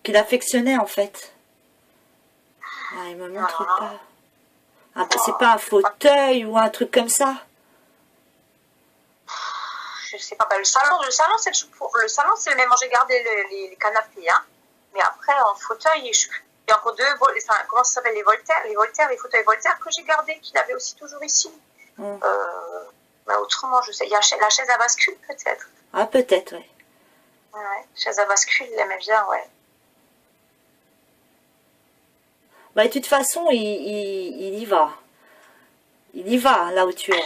qu'il affectionnait en fait. Il me montre pas. C'est pas un fauteuil ou un truc comme ça? Je sais pas. Le salon, c'est le même. J'ai gardé les canapés, hein. Mais après, en fauteuil, il y a encore deux. Comment ça s'appelle, les fauteuils Voltaire que j'ai gardés, qu'il avait aussi toujours ici. Mais autrement, je sais. Il y a la chaise à bascule, peut-être. Ah, peut-être, oui. Ouais, chaise à bascule, il aimait bien, ouais. Bah, de toute façon, il y va. Il y va, là où tu es.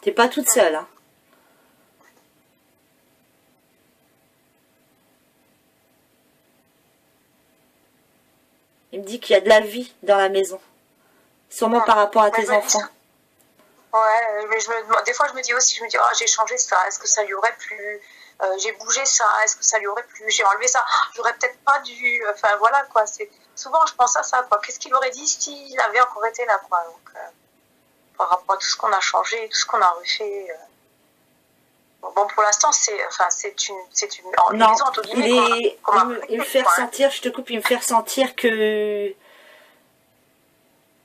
T'es pas toute seule, hein. Il me dit qu'il y a de la vie dans la maison. Sûrement par rapport à tes enfants. Ouais, mais des fois je me dis aussi, j'ai changé ça, est-ce que ça lui aurait plu? J'ai bougé ça, est-ce que ça lui aurait plu? J'ai enlevé ça, j'aurais peut-être pas dû, enfin voilà quoi, souvent je pense à ça, quoi. Qu'est-ce qu'il aurait dit s'il avait encore été là, quoi. Donc, par rapport à tout ce qu'on a changé, tout ce qu'on a refait. Bon, pour l'instant, c'est une maison, entre guillemets. Il me fait ressentir, je te coupe, il me fait ressentir que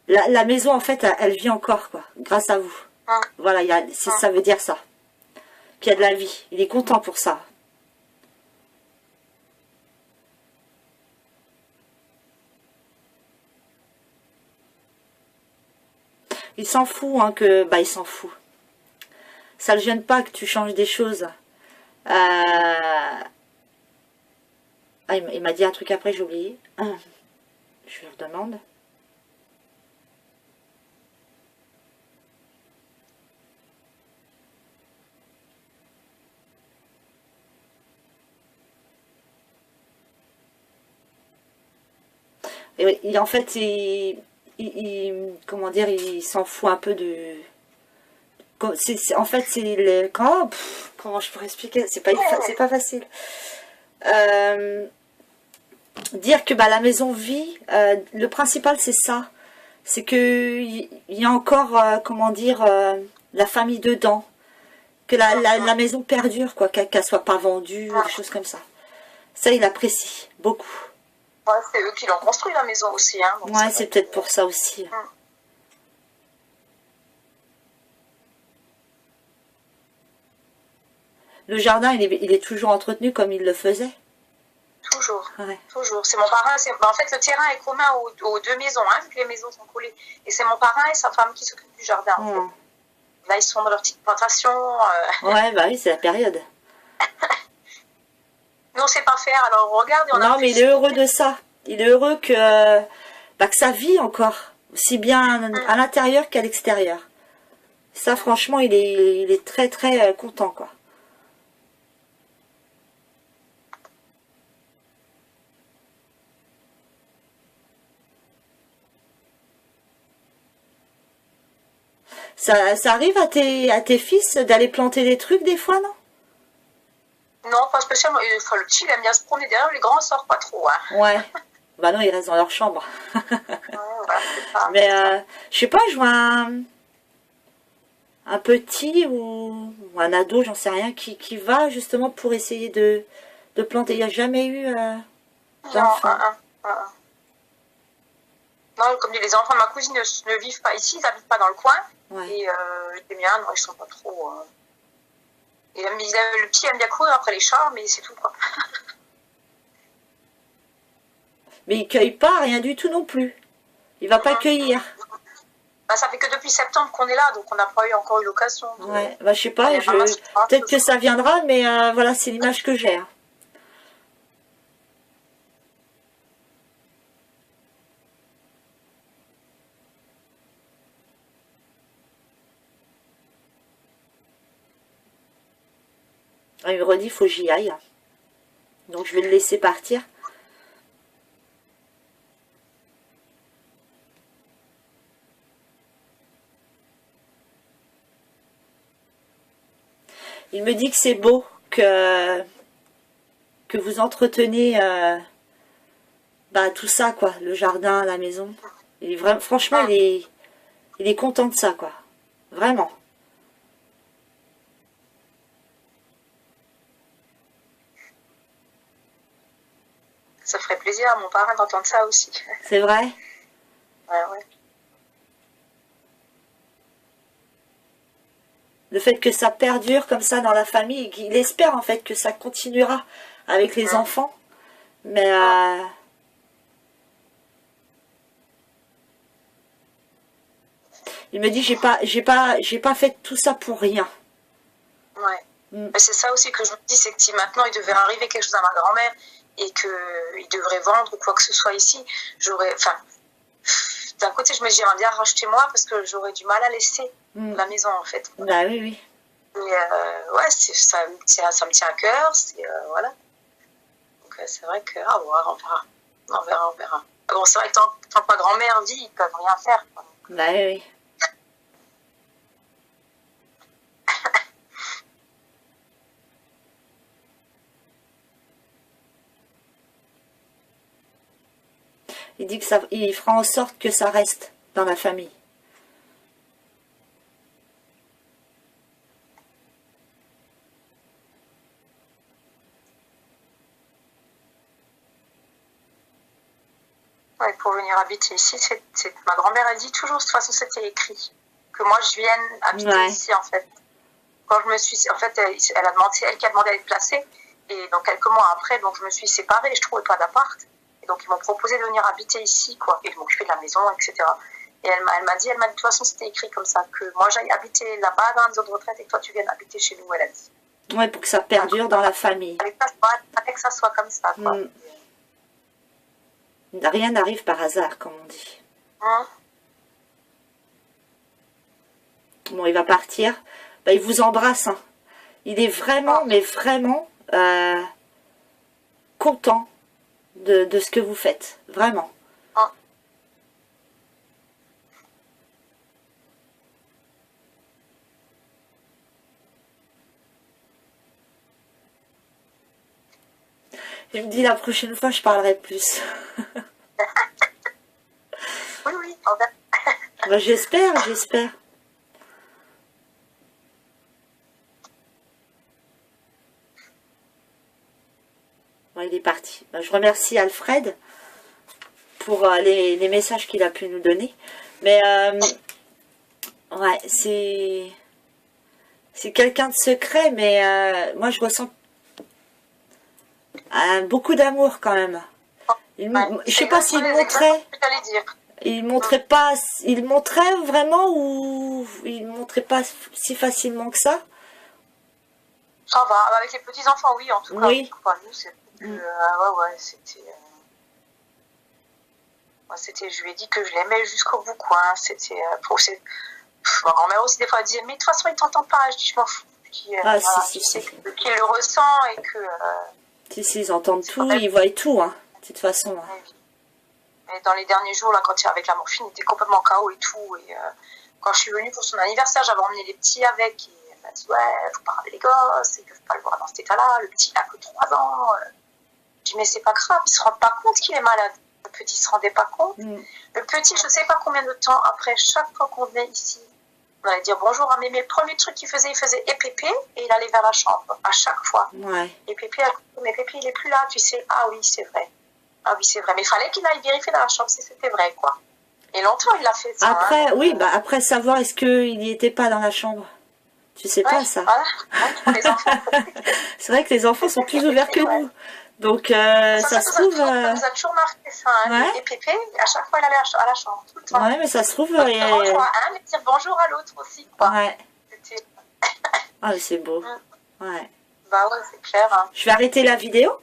la maison, en fait, elle vit encore, quoi, grâce à vous. Voilà, ça veut dire ça. Qu'il y a de la vie. Il est content pour ça. Il s'en fout, hein, il s'en fout. Ça le gêne pas que tu changes des choses. Il m'a dit un truc après, j'ai oublié. Je lui redemande. en fait, comment dire, il s'en fout un peu de... En fait, c'est le... comment je pourrais expliquer? C'est pas facile. Dire que bah, la maison vit, le principal c'est ça. C'est que il y a encore, comment dire, la famille dedans. Que la maison perdure, quoi, qu'elle soit pas vendue, des choses comme ça. Ça, il apprécie beaucoup. Ouais, c'est eux qui l'ont construit la maison aussi. Hein, ouais, c'est peut-être pour ça aussi. Le jardin, il est toujours entretenu comme il le faisait. Toujours, ouais. Toujours. C'est mon parrain. En fait, le terrain est commun aux deux maisons, hein, vu que les maisons sont collées. Et c'est mon parrain et sa femme qui s'occupent du jardin. En fait. Là, ils sont dans leur petite plantation. Ouais, bah oui, c'est la période. Nous, on sait pas faire, alors on regarde et on non, mais il est heureux de ça. Il est heureux que ça vit encore, aussi bien à l'intérieur qu'à l'extérieur. Ça, franchement, il est très, très content, quoi. Ça arrive à tes fils d'aller planter des trucs des fois, non? Non, pas spécialement. Enfin, le petit, il aime bien se promener derrière, les grands ne sortent pas trop. Hein. Ouais. Bah non, ils restent dans leur chambre. Voilà, mais je sais pas, je vois un petit ou un ado, j'en sais rien, qui va justement pour essayer de planter. Il n'y a jamais eu d'enfant. Non, comme dit, les enfants de ma cousine ne vivent pas ici, ils n'habitent pas dans le coin. Ouais. Et les miens, non, ils sont pas trop... le petit aime bien courir après les chats, mais c'est tout, quoi. Mais il cueille pas, rien du tout non plus. Il va pas cueillir. Bah, ça fait que depuis septembre qu'on est là, donc on n'a pas encore eu l'occasion. Ouais, bah je sais pas, peut-être que ça viendra, mais voilà, c'est l'image que j'ai. Il me redit, il faut que j'y aille. Donc je vais le laisser partir. Il me dit que c'est beau, que vous entretenez tout ça, quoi. Le jardin, la maison. Franchement, il est content de ça, quoi. Vraiment. Ça ferait plaisir à mon parrain d'entendre ça aussi. C'est vrai? Ouais. Le fait que ça perdure comme ça dans la famille, il espère en fait que ça continuera avec les enfants. Mais il me dit j'ai pas fait tout ça pour rien. Ouais. Mais c'est ça aussi que je me dis, c'est que si maintenant il devait arriver quelque chose à ma grand-mère et qu'il devrait vendre ou quoi que ce soit ici, d'un côté je me dis j'aimerais bien racheter moi parce que j'aurais du mal à laisser la maison en fait. Bah oui. Mais ouais, ça me tient à cœur, voilà. Donc c'est vrai que, on verra. Bon, c'est vrai que tant que ma grand-mère dit, ils peuvent rien faire. Quoi. Bah oui. Il dit il fera en sorte que ça reste dans la famille. Ouais, pour venir habiter ici, ma grand-mère a dit toujours, de toute façon c'était écrit, que moi je vienne habiter ici en fait. Quand je me suis, en fait, c'est elle qui a demandé à être placée, et donc quelques mois après, donc je me suis séparée, et je trouvais pas d'appart, et donc ils m'ont proposé de venir habiter ici, quoi, et je m'occupais de la maison, etc. Et elle m'a dit, de toute façon c'était écrit comme ça, que moi j'aille habiter là-bas dans la maison de retraite, et que toi tu viennes habiter chez nous, elle a dit. Ouais, pour que ça perdure dans la famille. Avec que ça soit comme ça, quoi. Rien n'arrive par hasard, comme on dit. Bon, il va partir. Bah, il vous embrasse. Hein. Il est vraiment, mais vraiment content de ce que vous faites. Vraiment. Tu me dis la prochaine fois, je parlerai plus. Oui, oui, on verra. Bah, j'espère, j'espère. Bon, il est parti. Bah, je remercie Alfred pour les messages qu'il a pu nous donner. Mais ouais, c'est quelqu'un de secret, mais moi je ressens beaucoup d'amour quand même. Je sais pas s'il montrait. Il montrait vraiment ou il montrait pas si facilement que ça. Ça va, avec les petits enfants, oui, en tout cas. Oui. Enfin, nous, c'est ouais, c'était. Je lui ai dit que je l'aimais jusqu'au bout, quoi. C'était ma grand-mère aussi, des fois, elle disait, mais de toute façon, il t'entend pas. Je dis, je m'en fous. Voilà, si. Qu'il le ressent et que. Si, ils entendent tout, ils voient tout, hein, de toute façon. Hein. Et dans les derniers jours, là, quand il avec la morphine, il était complètement KO et tout. Et quand je suis venue pour son anniversaire, j'avais emmené les petits avec. Et elle m'a dit, ouais, faut pas ramener les gosses, ils peuvent pas le voir dans cet état-là. Le petit, il a que 3 ans. Je dis, mais c'est pas grave, il se rend pas compte qu'il est malade. Le petit se rendait pas compte. Le petit, je sais pas combien de temps après, chaque fois qu'on venait ici, on allait dire bonjour à Mémé. Le premier truc qu'il faisait, il faisait et Pépé, et il allait vers la chambre, à chaque fois. Ouais. Et Pépé, mais Pépé, il est plus là, tu sais. Ah oui, c'est vrai. Ah oui, c'est vrai. Mais il fallait qu'il aille vérifier dans la chambre si c'était vrai, quoi. Et longtemps, il l'a fait ça. Après, oui, bah après savoir est-ce qu'il n'y était pas dans la chambre. Tu sais pas ça. Voilà. Pour les enfants. C'est vrai que les enfants sont plus ouverts que nous. Donc, ça se trouve... Ça nous a toujours marqué ça. Hein. Ouais. Et Pépé, à chaque fois, il allait à la chambre, tout le temps. Ouais, mais ça se trouve... Bonjour à un, mais dire bonjour à l'autre aussi, quoi. Ouais. Ah, c'est beau. Ouais. Bah ouais, c'est clair. Hein. Je vais arrêter la vidéo.